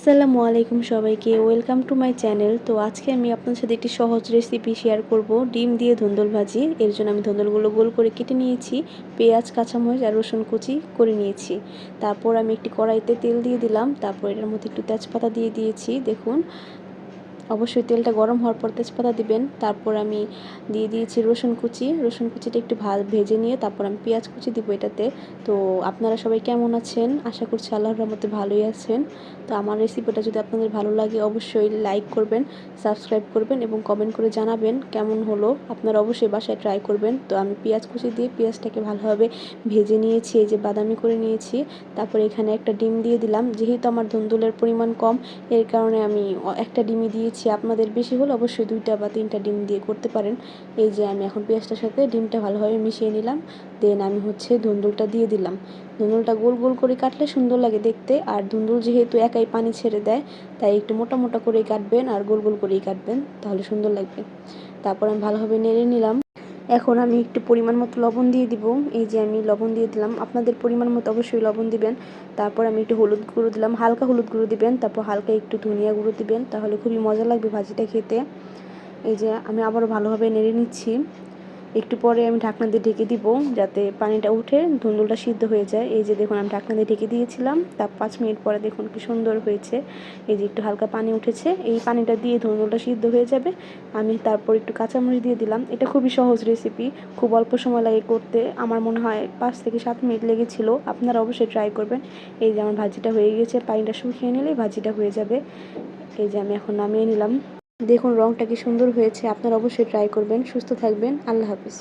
আসসালামু আলাইকুম সবাইকে, ওয়েলকাম টু মাই চ্যানেল। তো আজকে আমি আপনাদের সাথে একটি সহজ রেসিপি শেয়ার করব, ডিম দিয়ে ধুন্দুল ভাজি। এর জন্য আমি ধুন্দুলগুলো গোল করে কেটে নিয়েছি, পেঁয়াজ, কাঁচামরিচ আর রসুন কুচি করে নিয়েছি। তারপর আমি একটি কড়াইতে তেল দিয়ে দিলাম, তারপর এটার মধ্যে একটু তেজপাতা দিয়ে দিয়েছি। দেখুন, অবশ্যই তেলটা গরম হওয়ার পর তেজপাতা দিবেন। তারপর আমি দিয়ে দিয়েছি রসুন কুচিটা একটু ভেজে নিয়ে তারপর আমি পেঁয়াজ কুচি দিব এটাতে। তো আপনারা সবাই কেমন আছেন? আশা করছি আল্লাহর রহমতে ভালোই আছেন। তো আমার রেসিপিটা যদি আপনাদের ভালো লাগে অবশ্যই লাইক করবেন, সাবস্ক্রাইব করবেন এবং কমেন্ট করে জানাবেন কেমন হলো। আপনারা অবশ্যই বাসায় ট্রাই করবেন। তো আমি পেঁয়াজ কুচি দিয়ে পেঁয়াজটাকে ভালোভাবে ভেজে নিয়েছি, এই যে বাদামি করে নিয়েছি। তারপর এখানে একটা ডিম দিয়ে দিলাম। যেহেতু আমার ধুন্দুলের পরিমাণ কম, এর কারণে আমি একটা ডিমই দিয়েছি। আপনাদের বেশি হলে অবশ্যই 2টা বা 3টা ডিম দিয়ে করতে পারেন। এই যে আমি এখন পেঁয়াজটার সাথে ডিমটা ভালোভাবে মিশিয়ে নিলাম। দেন আমি ধুন্দুলটা দিয়ে দিলাম। ধুন্দুলটা গোল গোল করে কাটলে সুন্দর লাগে দেখতে। আর ধুন্দুল যেহেতু একাই পানি ছেড়ে দেয়, তাই একটু মোটা মোটা করেই কাটবেন আর গোল গোল করেই কাটবেন, তাহলে সুন্দর লাগবে। তারপর আমি ভালোভাবে নেড়ে নিলাম। এখন আমি একটু পরিমাণ মতো লবণ দিয়ে দিব। এই যে আমি লবণ দিয়ে দিলাম, আপনাদের পরিমাণ মতো অবশ্যই লবণ দিবেন। তারপর আমি একটু হলুদ গুঁড়ো দিলাম, হালকা হলুদ গুঁড়ো দিবেন। তারপর হালকা একটু ধনিয়া গুঁড়ো দিবেন, তাহলে খুবই মজা লাগবে ভাজিটা খেতে। এই যে আমি আবারও ভালোভাবে নেড়ে নিচ্ছি। একটু পরে আমি ঢাকনা দিয়ে ঢেকে দিব, যাতে পানিটা উঠে ধুন্দুলটা সিদ্ধ হয়ে যায়। এই যে দেখুন, আমি ঢাকনা দিয়ে ঢেকে দিয়েছিলাম, তার 5 মিনিট পরে দেখুন কি সুন্দর হয়েছে। এই যে একটু হালকা পানি উঠেছে, এই পানিটা দিয়ে ধুন্দুলটা সিদ্ধ হয়ে যাবে। আমি তারপর একটু কাঁচামরিচ দিয়ে দিলাম। এটা খুবই সহজ রেসিপি, খুব অল্প সময় লাগে করতে। আমার মনে হয় 5 থেকে 7 মিনিট লেগেছিল। আপনারা অবশ্যই ট্রাই করবেন। এই যে আমার ভাজিটা হয়ে গেছে, পানিটা শুকিয়ে নিলেই ভাজিটা হয়ে যাবে। এই যে আমি এখন নামিয়ে নিলাম। দেখুন রংটা কি সুন্দর হয়েছে। আপনারা অবশ্যই ট্রাই করবেন। সুস্থ থাকবেন। আল্লাহ হাফিজ।